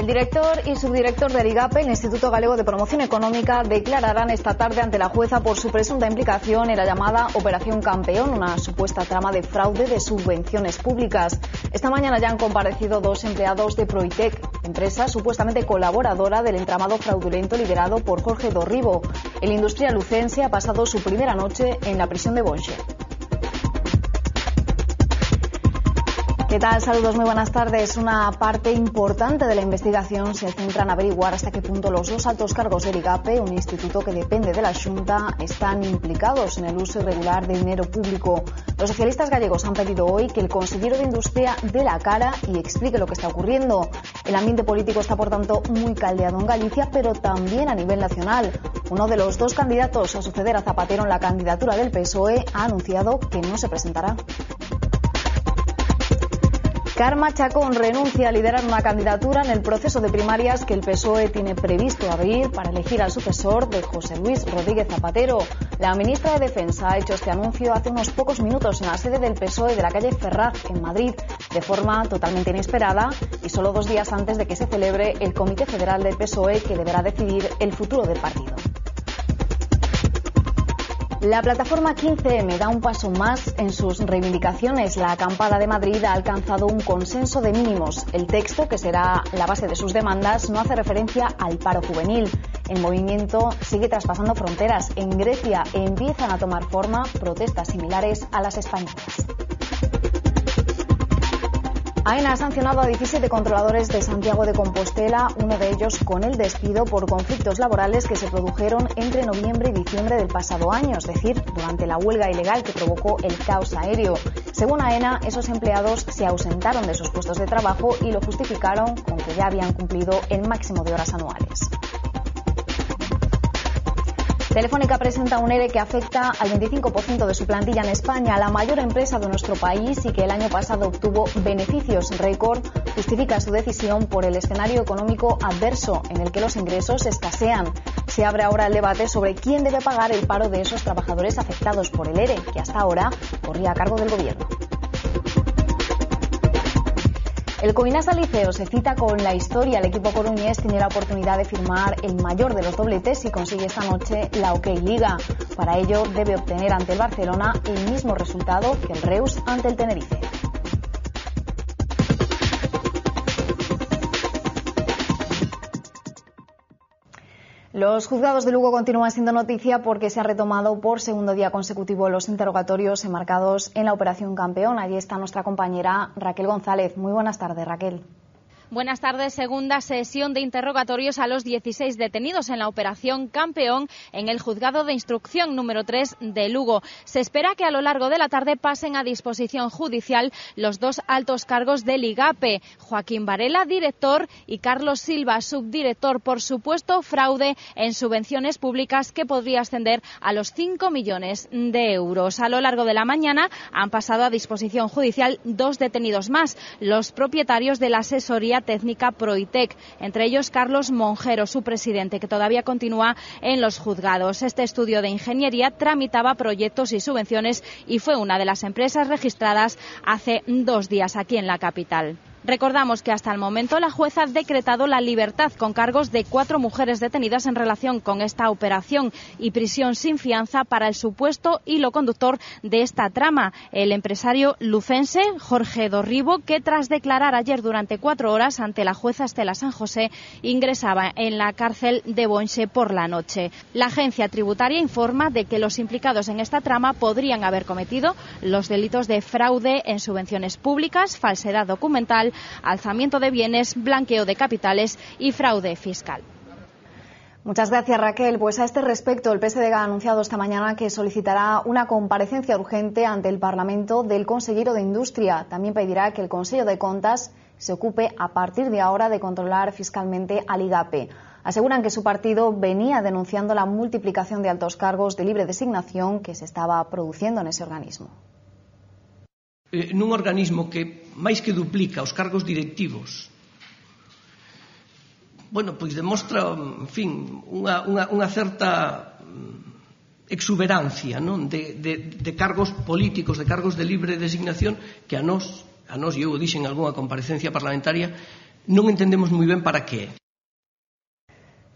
El director y subdirector del IGAPE, el Instituto Galego de Promoción Económica, declararán esta tarde ante la jueza por su presunta implicación en la llamada Operación Campeón, una supuesta trama de fraude de subvenciones públicas. Esta mañana ya han comparecido dos empleados de Proitec, empresa supuestamente colaboradora del entramado fraudulento liderado por Jorge Dorribo. El industrial lucense ha pasado su primera noche en la prisión de Bonxe. ¿Qué tal? Saludos, muy buenas tardes. Una parte importante de la investigación se centra en averiguar hasta qué punto los dos altos cargos del IGAPE, un instituto que depende de la Xunta, están implicados en el uso irregular de dinero público. Los socialistas gallegos han pedido hoy que el consejero de Industria dé la cara y explique lo que está ocurriendo. El ambiente político está, por tanto, muy caldeado en Galicia, pero también a nivel nacional. Uno de los dos candidatos a suceder a Zapatero en la candidatura del PSOE ha anunciado que no se presentará. Carme Chacón renuncia a liderar una candidatura en el proceso de primarias que el PSOE tiene previsto abrir para elegir al sucesor de José Luis Rodríguez Zapatero. La ministra de Defensa ha hecho este anuncio hace unos pocos minutos en la sede del PSOE de la calle Ferraz, en Madrid, de forma totalmente inesperada y solo 2 días antes de que se celebre el Comité Federal del PSOE, que deberá decidir el futuro del partido. La plataforma 15M da un paso más en sus reivindicaciones. La acampada de Madrid ha alcanzado un consenso de mínimos. El texto, que será la base de sus demandas, no hace referencia al paro juvenil. El movimiento sigue traspasando fronteras. En Grecia empiezan a tomar forma protestas similares a las españolas. AENA ha sancionado a 17 controladores de Santiago de Compostela, uno de ellos con el despido por conflictos laborales que se produjeron entre noviembre y diciembre del pasado año, es decir, durante la huelga ilegal que provocó el caos aéreo. Según AENA, esos empleados se ausentaron de sus puestos de trabajo y lo justificaron con que ya habían cumplido el máximo de horas anuales. Telefónica presenta un ERE que afecta al 25% de su plantilla en España, la mayor empresa de nuestro país y que el año pasado obtuvo beneficios récord. Justifica su decisión por el escenario económico adverso en el que los ingresos escasean. Se abre ahora el debate sobre quién debe pagar el paro de esos trabajadores afectados por el ERE, que hasta ahora corría a cargo del gobierno. El Coinasa Liceo se cita con la historia. El equipo coruñés tiene la oportunidad de firmar el mayor de los dobletes y consigue esta noche la OK Liga. Para ello debe obtener ante el Barcelona el mismo resultado que el Reus ante el Tenerife. Los juzgados de Lugo continúan siendo noticia porque se ha retomado por segundo día consecutivo los interrogatorios enmarcados en la Operación Campeón. Allí está nuestra compañera Raquel González. Muy buenas tardes, Raquel. Buenas tardes. Segunda sesión de interrogatorios a los 16 detenidos en la Operación Campeón en el Juzgado de Instrucción número 3 de Lugo. Se espera que a lo largo de la tarde pasen a disposición judicial los dos altos cargos del IGAPE, Joaquín Varela, director, y Carlos Silva, subdirector, por supuesto fraude en subvenciones públicas que podría ascender a los 5 millones de euros. A lo largo de la mañana han pasado a disposición judicial dos detenidos más, los propietarios de la asesoría técnica Proitec, entre ellos Carlos Monjero, su presidente, que todavía continúa en los juzgados. Este estudio de ingeniería tramitaba proyectos y subvenciones y fue una de las empresas registradas hace 2 días aquí en la capital. Recordamos que hasta el momento la jueza ha decretado la libertad con cargos de 4 mujeres detenidas en relación con esta operación y prisión sin fianza para el supuesto hilo conductor de esta trama, el empresario lucense Jorge Dorribo, que tras declarar ayer durante 4 horas ante la jueza Estela San José ingresaba en la cárcel de Bonxe por la noche. La agencia tributaria informa de que los implicados en esta trama podrían haber cometido los delitos de fraude en subvenciones públicas, falsedad documental, alzamiento de bienes, blanqueo de capitales y fraude fiscal. Muchas gracias, Raquel. Pues a este respecto, el PSD ha anunciado esta mañana que solicitará una comparecencia urgente ante el Parlamento del consejero de Industria. También pedirá que el Consejo de Contas se ocupe a partir de ahora de controlar fiscalmente al IGAPE. Aseguran que su partido venía denunciando la multiplicación de altos cargos de libre designación que se estaba produciendo en ese organismo. Nun organismo que máis que duplica os cargos directivos, pois demostra, en fin, unha certa exuberancia, non? de cargos políticos, de cargos de libre designación que a nós, e eu o dixen en algunha comparecencia parlamentaria, non entendemos moi ben para que.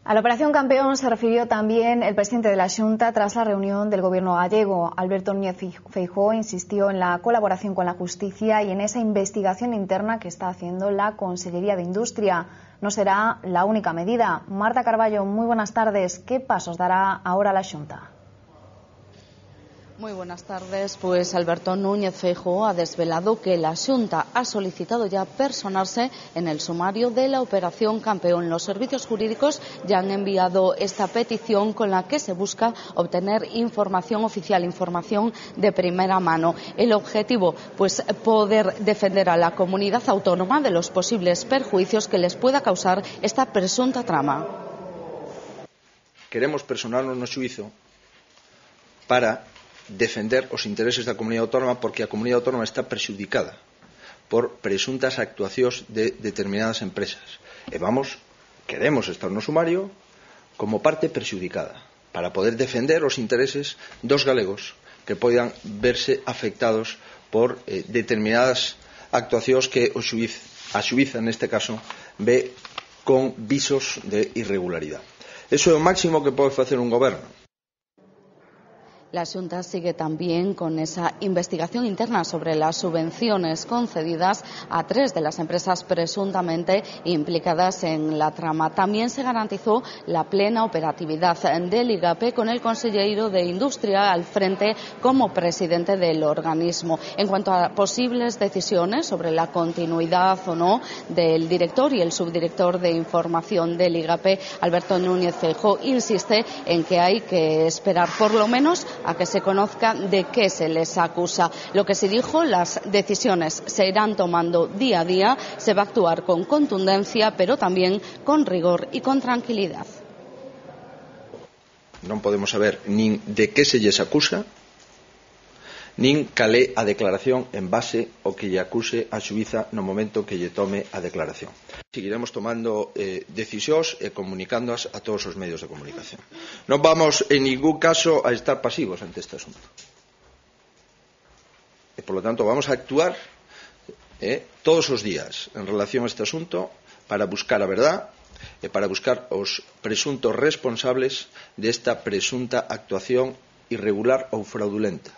A la Operación Campeón se refirió también el presidente de la Xunta tras la reunión del gobierno gallego. Alberto Núñez Feijóo insistió en la colaboración con la justicia y en esa investigación interna que está haciendo la Consellería de Industria. No será la única medida. Marta Carballo, muy buenas tardes. ¿Qué pasos dará ahora la Xunta? Muy buenas tardes. Pues Alberto Núñez Feijóo ha desvelado que la Xunta ha solicitado ya personarse en el sumario de la Operación Campeón. Los servicios jurídicos ya han enviado esta petición con la que se busca obtener información oficial, información de primera mano. El objetivo, pues poder defender a la comunidad autónoma de los posibles perjuicios que les pueda causar esta presunta trama. Queremos personarnos no xuízo para defender os intereses da comunidade autónoma, porque a comunidade autónoma está prexudicada por presuntas actuacións de determinadas empresas. E queremos estar no sumario como parte prexudicada para poder defender os intereses dos galegos que poidan verse afectados por determinadas actuacións que a xuíza neste caso ve con visos de irregularidade. Eso é o máximo que pode facer un goberno. La Xunta sigue también con esa investigación interna sobre las subvenciones concedidas a 3 de las empresas presuntamente implicadas en la trama. También se garantizó la plena operatividad del IGAPE con el consejero de Industria al frente como presidente del organismo. En cuanto a posibles decisiones sobre la continuidad o no del director y el subdirector de información del IGAPE, Alberto Núñez Feijóo insiste en que hay que esperar por lo menos a que se conozca de qué se les acusa. Lo que se dijo, las decisiones se irán tomando día a día, se va a actuar con contundencia, pero también con rigor y con tranquilidad. Non podemos saber nin de que se lles acusa, nin cal é a declaración en base ao que lle acuse a xuíza no momento que lle tome a declaración. Seguiremos tomando decisións e comunicándoas a todos os medios de comunicación. Non vamos en ningún caso a estar pasivos ante este asunto. E, por lo tanto, vamos a actuar todos os días en relación a este asunto para buscar a verdad e para buscar os presuntos responsables desta presunta actuación irregular ou fraudulenta.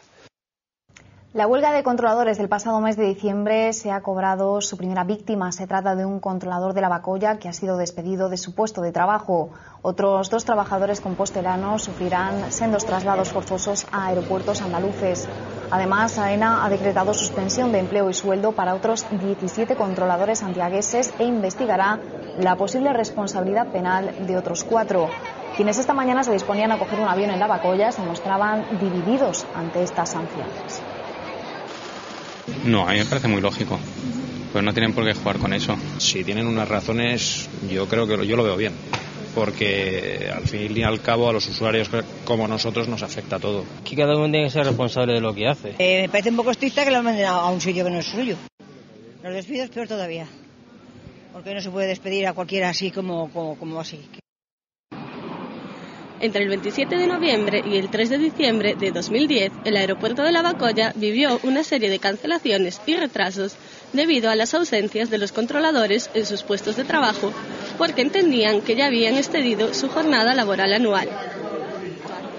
La huelga de controladores del pasado mes de diciembre se ha cobrado su primera víctima. Se trata de un controlador de Lavacolla que ha sido despedido de su puesto de trabajo. Otros 2 trabajadores compostelanos sufrirán sendos traslados forzosos a aeropuertos andaluces. Además, AENA ha decretado suspensión de empleo y sueldo para otros 17 controladores santiagueses e investigará la posible responsabilidad penal de otros 4. Quienes esta mañana se disponían a coger un avión en Lavacolla se mostraban divididos ante estas sanciones. No, a mí me parece muy lógico. Pues no tienen por qué jugar con eso. Si tienen unas razones, yo creo que yo lo veo bien. Porque al fin y al cabo a los usuarios como nosotros nos afecta todo. Que cada uno tiene que ser responsable de lo que hace. Me parece un poco estricta que lo manden a un sitio que no es suyo. Los despidos peor todavía. Porque no se puede despedir a cualquiera así como así. Entre el 27 de noviembre y el 3 de diciembre de 2010, el aeropuerto de Lavacolla vivió una serie de cancelaciones y retrasos debido a las ausencias de los controladores en sus puestos de trabajo, porque entendían que ya habían excedido su jornada laboral anual.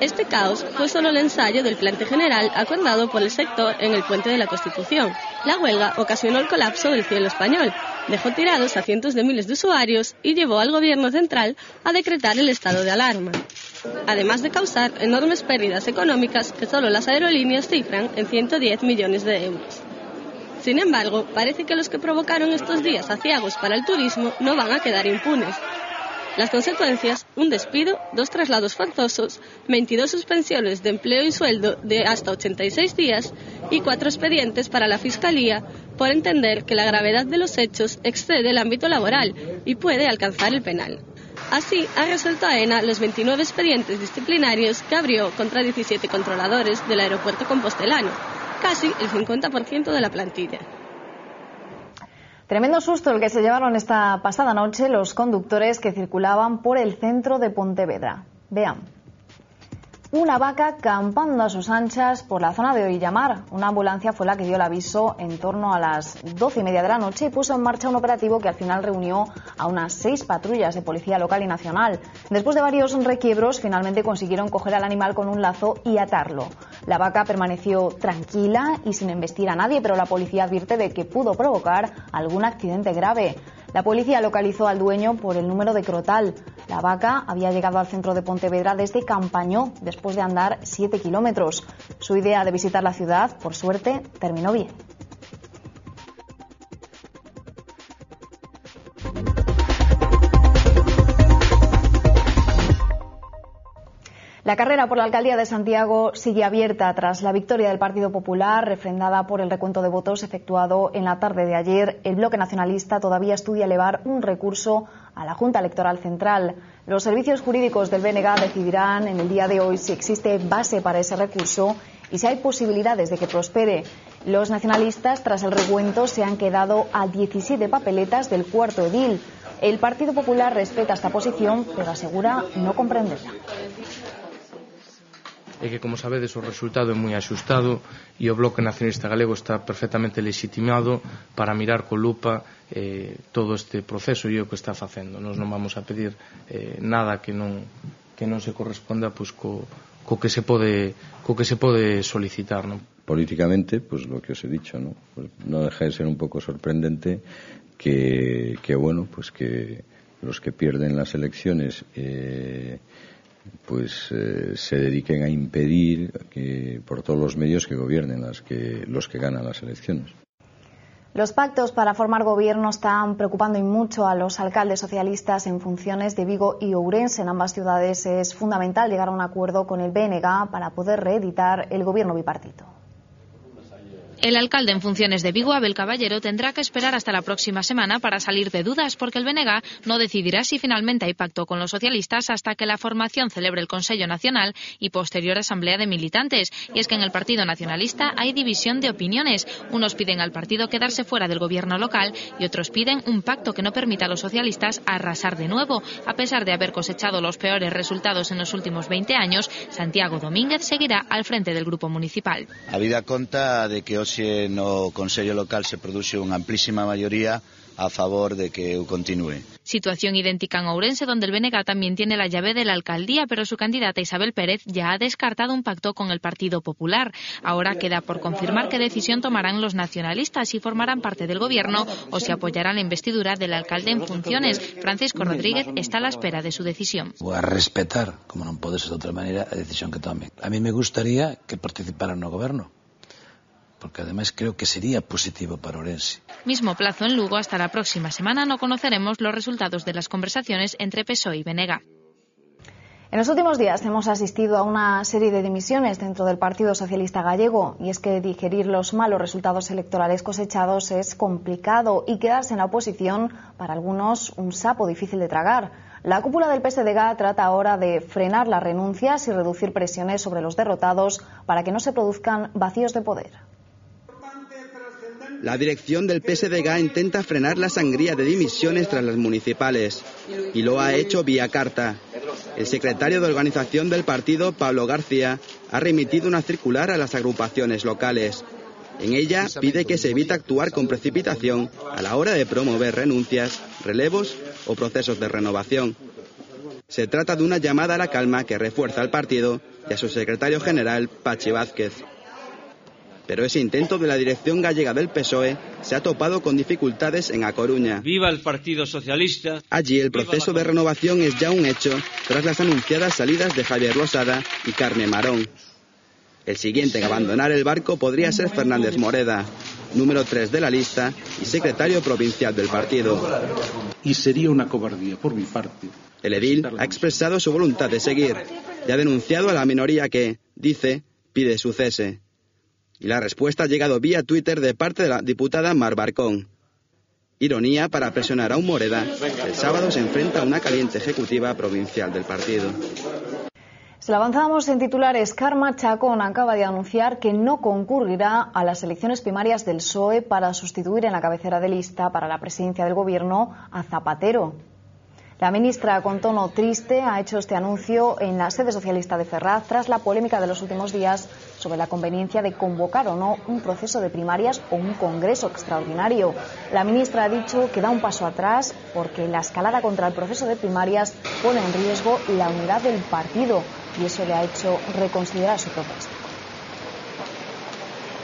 Este caos fue solo el ensayo del plante general acordado por el sector en el Puente de la Constitución. La huelga ocasionó el colapso del cielo español, dejó tirados a cientos de miles de usuarios y llevó al gobierno central a decretar el estado de alarma. Además de causar enormes pérdidas económicas que solo las aerolíneas cifran en 110 millones de euros. Sin embargo, parece que los que provocaron estos días aciagos para el turismo no van a quedar impunes. Las consecuencias, un despido, 2 traslados forzosos, 22 suspensiones de empleo y sueldo de hasta 86 días y 4 expedientes para la Fiscalía por entender que la gravedad de los hechos excede el ámbito laboral y puede alcanzar el penal. Así, ha resuelto AENA los 29 expedientes disciplinarios que abrió contra 17 controladores del aeropuerto compostelano, casi el 50% de la plantilla. Tremendo susto el que se llevaron esta pasada noche los conductores que circulaban por el centro de Pontevedra. Vean. Una vaca campando a sus anchas por la zona de Oillamar. Una ambulancia fue la que dio el aviso en torno a las 12:30 de la noche y puso en marcha un operativo que al final reunió a unas 6 patrullas de policía local y nacional. Después de varios requiebros, finalmente consiguieron coger al animal con un lazo y atarlo. La vaca permaneció tranquila y sin embestir a nadie, pero la policía advierte de que pudo provocar algún accidente grave. La policía localizó al dueño por el número de crotal. La vaca había llegado al centro de Pontevedra desde Campañó, después de andar 7 kilómetros. Su idea de visitar la ciudad, por suerte, terminó bien. La carrera por la alcaldía de Santiago sigue abierta tras la victoria del Partido Popular, refrendada por el recuento de votos efectuado en la tarde de ayer. El bloque nacionalista todavía estudia elevar un recurso a la Junta Electoral Central. Los servicios jurídicos del BNG decidirán en el día de hoy si existe base para ese recurso y si hay posibilidades de que prospere. Los nacionalistas, tras el recuento, se han quedado a 17 papeletas del cuarto edil. El Partido Popular respeta esta posición, pero asegura no comprenderla. É que, como sabedes, o resultado é moi axustado e o Bloque Nacionalista Galego está perfectamente legitimado para mirar con lupa todo este proceso e o que está facendo. Nos non vamos a pedir nada que non se corresponda pues, co que se pode solicitar, ¿no? Políticamente, pues lo que os he dicho, ¿no? Pues no deja de ser un poco sorprendente que bueno, pues que los que pierden las elecciones se dediquen a impedir que por todos los medios que gobiernen los que ganan las elecciones. Los pactos para formar gobierno están preocupando y mucho a los alcaldes socialistas en funciones de Vigo y Ourense. En ambas ciudades es fundamental llegar a un acuerdo con el BNG para poder reeditar el gobierno bipartito. El alcalde en funciones de Vigo, Abel Caballero, tendrá que esperar hasta la próxima semana para salir de dudas, porque el BNG no decidirá si finalmente hay pacto con los socialistas hasta que la formación celebre el Consejo Nacional y posterior asamblea de militantes. Y es que en el Partido Nacionalista hay división de opiniones. Unos piden al partido quedarse fuera del gobierno local y otros piden un pacto que no permita a los socialistas arrasar de nuevo. A pesar de haber cosechado los peores resultados en los últimos 20 años, Santiago Domínguez seguirá al frente del grupo municipal. Habida conta de que hoxe no Consello Local se produce unha amplísima maioría a favor de que eu continúe. Situación idéntica en Ourense, donde el BNG también tiene la llave de la alcaldía, pero su candidata Isabel Pérez ya ha descartado un pacto con el Partido Popular. Ahora queda por confirmar qué decisión tomarán los nacionalistas, si formarán parte del gobierno o si apoyarán la investidura del alcalde en funciones. Francisco Rodríguez está a la espera de su decisión. Voy a respetar, como non pode ser de outra maneira, a decisión que tomen. A mí me gustaría que participaran no goberno, porque además creo que sería positivo para Ourense. Mismo plazo en Lugo, hasta la próxima semana no conoceremos los resultados de las conversaciones entre PSOE y BNG. En los últimos días hemos asistido a una serie de dimisiones dentro del Partido Socialista Gallego, y es que digerir los malos resultados electorales cosechados es complicado y quedarse en la oposición para algunos un sapo difícil de tragar. La cúpula del PSDG trata ahora de frenar las renuncias y reducir presiones sobre los derrotados para que no se produzcan vacíos de poder. La dirección del PSDG intenta frenar la sangría de dimisiones tras las municipales, y lo ha hecho vía carta. El secretario de organización del partido, Pablo García, ha remitido una circular a las agrupaciones locales. En ella pide que se evite actuar con precipitación a la hora de promover renuncias, relevos o procesos de renovación. Se trata de una llamada a la calma que refuerza al partido y a su secretario general, Pachi Vázquez. Pero ese intento de la dirección gallega del PSOE se ha topado con dificultades en A Coruña. ¡Viva el Partido Socialista! Allí el proceso de renovación es ya un hecho tras las anunciadas salidas de Javier Losada y Carmen Marón. El siguiente en abandonar el barco podría ser Fernández Moreda, número 3 de la lista y secretario provincial del partido. Y sería una cobardía por mi parte. El edil ha expresado su voluntad de seguir y ha denunciado a la minoría que, dice, pide su cese. Y la respuesta ha llegado vía Twitter de parte de la diputada Mar Barcón. Ironía para presionar a un Moreda que el sábado se enfrenta a una caliente ejecutiva provincial del partido. Se lo avanzábamos en titulares. Carme Chacón acaba de anunciar que no concurrirá a las elecciones primarias del PSOE para sustituir en la cabecera de lista para la presidencia del gobierno a Zapatero. La ministra, con tono triste, ha hecho este anuncio en la sede socialista de Ferraz tras la polémica de los últimos días sobre la conveniencia de convocar o no un proceso de primarias o un congreso extraordinario. La ministra ha dicho que da un paso atrás porque la escalada contra el proceso de primarias pone en riesgo la unidad del partido y eso le ha hecho reconsiderar su propuesta.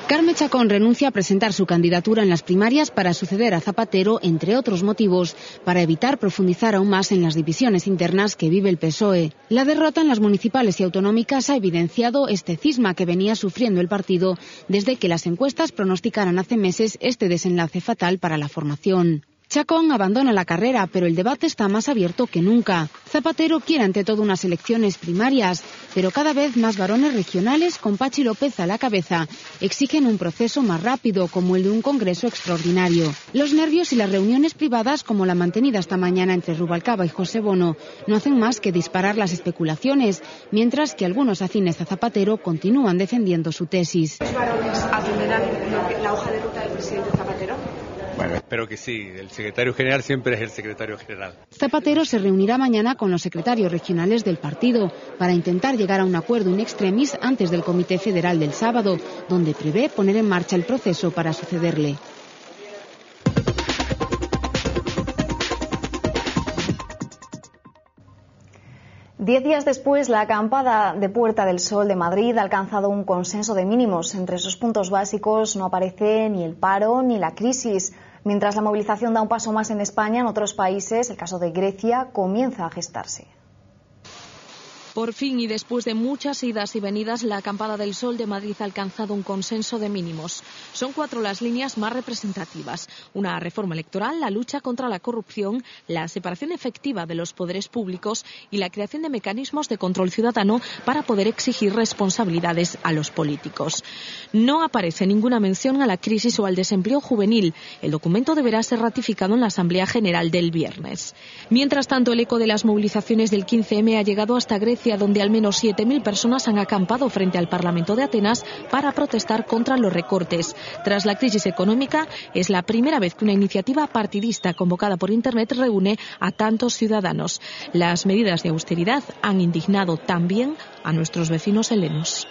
Carme Chacón renuncia a presentar su candidatura en las primarias para suceder a Zapatero, entre otros motivos, para evitar profundizar aún más en las divisiones internas que vive el PSOE. La derrota en las municipales y autonómicas ha evidenciado este cisma que venía sufriendo el partido desde que las encuestas pronosticaran hace meses este desenlace fatal para la formación. Chacón abandona la carrera, pero el debate está más abierto que nunca. Zapatero quiere ante todo unas elecciones primarias, pero cada vez más varones regionales, con Pachi López a la cabeza, exigen un proceso más rápido, como el de un congreso extraordinario. Los nervios y las reuniones privadas, como la mantenida esta mañana entre Rubalcaba y José Bono, no hacen más que disparar las especulaciones, mientras que algunos afines a Zapatero continúan defendiendo su tesis. ¿Los varones atenderán la hoja de ruta del presidente Zapatero? Bueno, espero que sí. El secretario general siempre es el secretario general. Zapatero se reunirá mañana con los secretarios regionales del partido para intentar llegar a un acuerdo in extremis antes del Comité Federal del sábado, donde prevé poner en marcha el proceso para sucederle. 10 días después, la acampada de Puerta del Sol de Madrid ha alcanzado un consenso de mínimos. Entre sus puntos básicos no aparece ni el paro ni la crisis. Mientras la movilización da un paso más en España, en otros países, el caso de Grecia, comienza a gestarse. Por fin y después de muchas idas y venidas, la acampada del Sol de Madrid ha alcanzado un consenso de mínimos. Son 4 las líneas más representativas: una reforma electoral, la lucha contra la corrupción, la separación efectiva de los poderes públicos y la creación de mecanismos de control ciudadano para poder exigir responsabilidades a los políticos. No aparece ninguna mención a la crisis o al desempleo juvenil. El documento deberá ser ratificado en la Asamblea General del viernes. Mientras tanto, el eco de las movilizaciones del 15M ha llegado hasta Grecia, donde al menos 7.000 personas han acampado frente al Parlamento de Atenas para protestar contra los recortes. Tras la crisis económica, es la primera vez que una iniciativa partidista convocada por Internet reúne a tantos ciudadanos. Las medidas de austeridad han indignado también a nuestros vecinos helenos.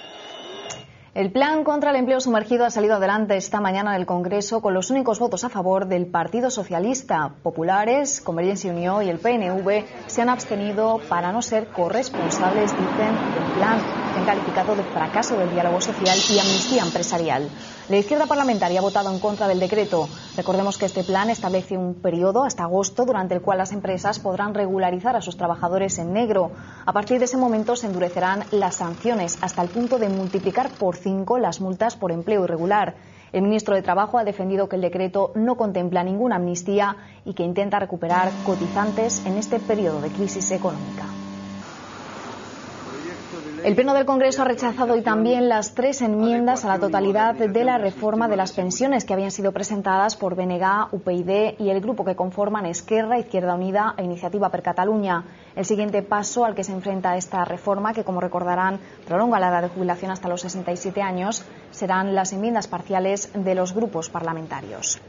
El plan contra el empleo sumergido ha salido adelante esta mañana en el Congreso con los únicos votos a favor del Partido Socialista. Populares, Convergencia y Unió y el PNV se han abstenido para no ser corresponsables, dicen, del plan, que han calificado de fracaso del diálogo social y amnistía empresarial. La izquierda parlamentaria ha votado en contra del decreto. Recordemos que este plan establece un periodo hasta agosto durante el cual las empresas podrán regularizar a sus trabajadores en negro. A partir de ese momento se endurecerán las sanciones hasta el punto de multiplicar por 5 las multas por empleo irregular. El ministro de Trabajo ha defendido que el decreto no contempla ninguna amnistía y que intenta recuperar cotizantes en este periodo de crisis económica. El Pleno del Congreso ha rechazado hoy también las 3 enmiendas a la totalidad de la reforma de las pensiones que habían sido presentadas por BNG, UPyD y el grupo que conforman Esquerra, Izquierda Unida e Iniciativa per Catalunya. El siguiente paso al que se enfrenta esta reforma, que como recordarán prolonga la edad de jubilación hasta los 67 años, serán las enmiendas parciales de los grupos parlamentarios.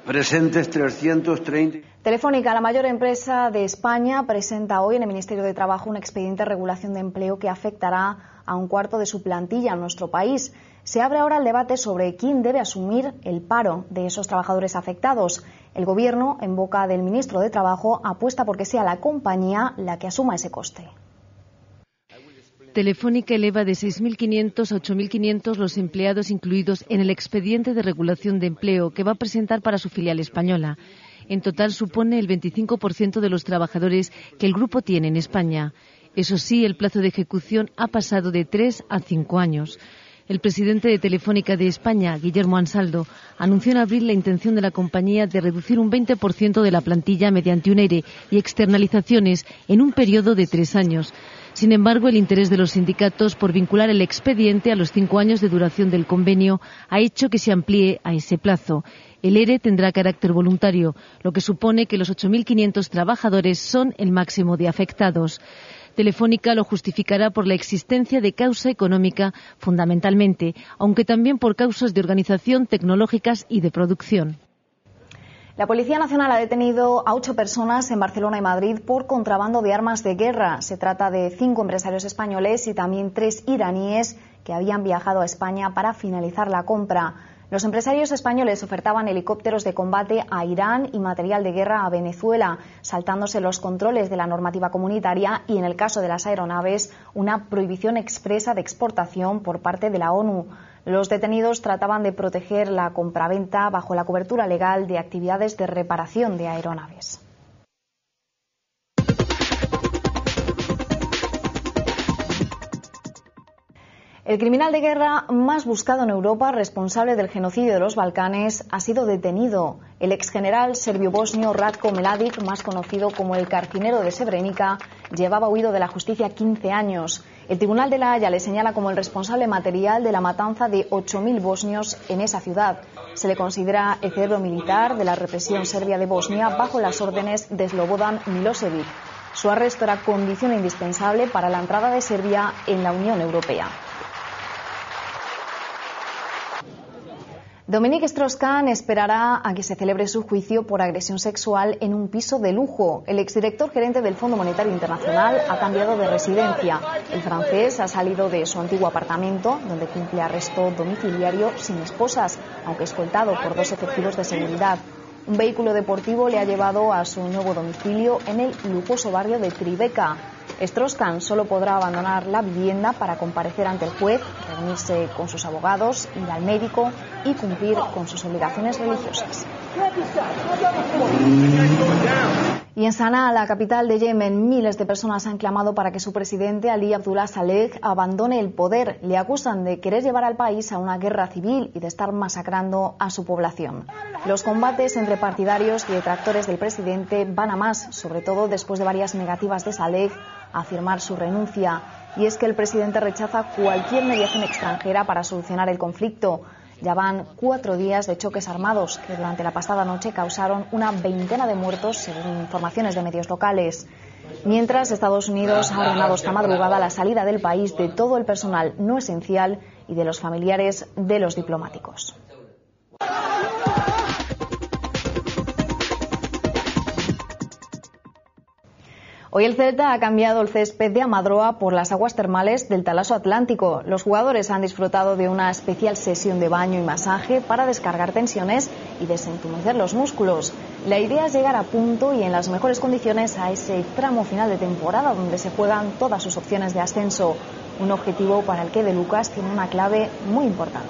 Presentes 330. Telefónica, la mayor empresa de España, presenta hoy en el Ministerio de Trabajo un expediente de regulación de empleo que afectará a 1/4 de su plantilla en nuestro país. Se abre ahora el debate sobre quién debe asumir el paro de esos trabajadores afectados. El Gobierno, en boca del ministro de Trabajo, apuesta por que sea la compañía la que asuma ese coste. Telefónica eleva de 6.500 a 8.500 los empleados incluidos en el expediente de regulación de empleo que va a presentar para su filial española. En total supone el 25% de los trabajadores que el grupo tiene en España. Eso sí, el plazo de ejecución ha pasado de 3 a 5 años. El presidente de Telefónica de España, Guillermo Ansaldo, anunció en abril la intención de la compañía de reducir un 20% de la plantilla mediante un ERE y externalizaciones en un periodo de 3 años. Sin embargo, el interés de los sindicatos por vincular el expediente a los 5 años de duración del convenio ha hecho que se amplíe a ese plazo. El ERE tendrá carácter voluntario, lo que supone que los 8.500 trabajadores son el máximo de afectados. Telefónica lo justificará por la existencia de causa económica, fundamentalmente, aunque también por causas de organización, tecnológicas y de producción. La Policía Nacional ha detenido a 8 personas en Barcelona y Madrid por contrabando de armas de guerra. Se trata de 5 empresarios españoles y también 3 iraníes que habían viajado a España para finalizar la compra. Los empresarios españoles ofertaban helicópteros de combate a Irán y material de guerra a Venezuela, saltándose los controles de la normativa comunitaria y, en el caso de las aeronaves, una prohibición expresa de exportación por parte de la ONU. Los detenidos trataban de proteger la compraventa bajo la cobertura legal de actividades de reparación de aeronaves. El criminal de guerra más buscado en Europa, responsable del genocidio de los Balcanes, ha sido detenido. El exgeneral serbio-bosnio Ratko Mladic, más conocido como el carcinero de Srebrenica, llevaba huido de la justicia 15 años. El Tribunal de La Haya le señala como el responsable material de la matanza de 8.000 bosnios en esa ciudad. Se le considera el cerebro militar de la represión serbia de Bosnia bajo las órdenes de Slobodan Milosevic. Su arresto era condición indispensable para la entrada de Serbia en la Unión Europea. Dominique Strauss-Kahn esperará a que se celebre su juicio por agresión sexual en un piso de lujo. El exdirector gerente del Fondo Monetario Internacional ha cambiado de residencia. El francés ha salido de su antiguo apartamento, donde cumple arresto domiciliario sin esposas, aunque escoltado por 2 efectivos de seguridad. Un vehículo deportivo le ha llevado a su nuevo domicilio en el lujoso barrio de Tribeca. Strauss-Kahn solo podrá abandonar la vivienda para comparecer ante el juez, reunirse con sus abogados, ir al médico y cumplir con sus obligaciones religiosas. Y en Sanaa, la capital de Yemen, miles de personas han clamado para que su presidente Ali Abdullah Saleh abandone el poder. Le acusan de querer llevar al país a una guerra civil y de estar masacrando a su población. Los combates entre partidarios y detractores del presidente van a más, sobre todo después de varias negativas de Saleh a firmar su renuncia. Y es que el presidente rechaza cualquier mediación extranjera para solucionar el conflicto. Ya van 4 días de choques armados que durante la pasada noche causaron una veintena de muertos, según informaciones de medios locales. Mientras, Estados Unidos ha ordenado esta madrugada la salida del país de todo el personal no esencial y de los familiares de los diplomáticos. Hoy el Celta ha cambiado el césped de Amadroa por las aguas termales del Talaso Atlántico. Los jugadores han disfrutado de una especial sesión de baño y masaje para descargar tensiones y desentumecer los músculos. La idea es llegar a punto y en las mejores condiciones a ese tramo final de temporada donde se juegan todas sus opciones de ascenso. Un objetivo para el que De Lucas tiene una clave muy importante.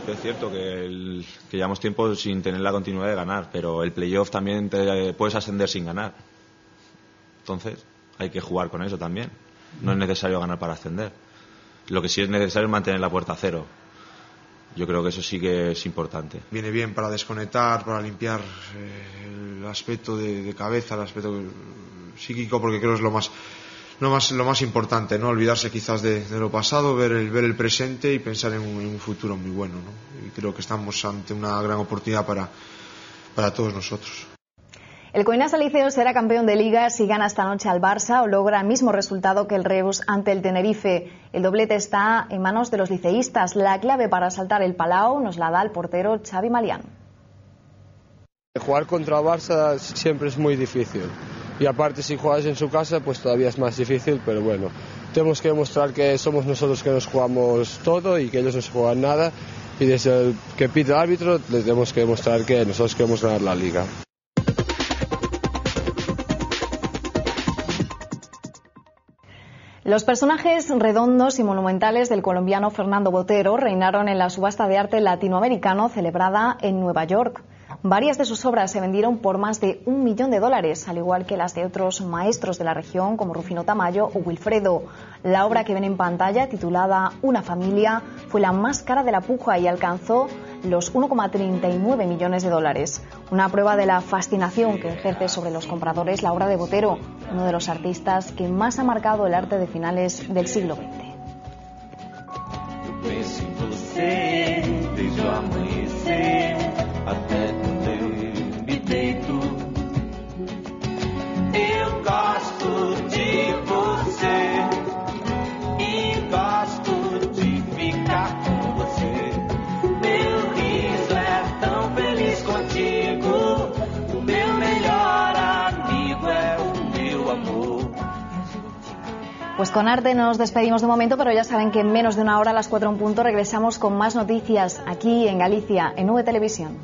Es cierto que llevamos tiempo sin tener la continuidad de ganar, pero el playoff también te puedes ascender sin ganar. Entonces hay que jugar con eso también. No es necesario ganar para ascender. Lo que sí es necesario es mantener la puerta a cero. Yo creo que eso sí que es importante. Viene bien para desconectar, para limpiar el aspecto de cabeza, el aspecto psíquico, porque creo que es lo más importante, no olvidarse quizás de lo pasado, ver el presente y pensar en un futuro muy bueno, ¿no? Y creo que estamos ante una gran oportunidad para todos nosotros. El Coinasa Liceo será campeón de Liga si gana esta noche al Barça o logra el mismo resultado que el Reus ante el Tenerife. El doblete está en manos de los liceístas. La clave para saltar el Palau nos la da el portero Xavi Malián. Jugar contra el Barça siempre es muy difícil. Y aparte, si juegas en su casa, pues todavía es más difícil, pero bueno, tenemos que demostrar que somos nosotros que nos jugamos todo y que ellos no se juegan nada, y desde el que pide el árbitro les tenemos que demostrar que nosotros queremos ganar la Liga. Los personajes redondos y monumentales del colombiano Fernando Botero reinaron en la subasta de arte latinoamericano celebrada en Nueva York. Varias de sus obras se vendieron por más de $1 millón, al igual que las de otros maestros de la región como Rufino Tamayo o Wilfredo. La obra que ven en pantalla, titulada Una familia, fue la más cara de la puja y alcanzó los $1,39 millones. Una prueba de la fascinación que ejerce sobre los compradores la obra de Botero, uno de los artistas que más ha marcado el arte de finales del siglo XX. Até quando eu me deito, eu gosto de você e gosto de ficar com você. Meu riso é tão feliz quando Pues con arte nos despedimos de momento, pero ya saben que en menos de una hora, a las 4 en punto, regresamos con más noticias aquí en Galicia, en V Televisión.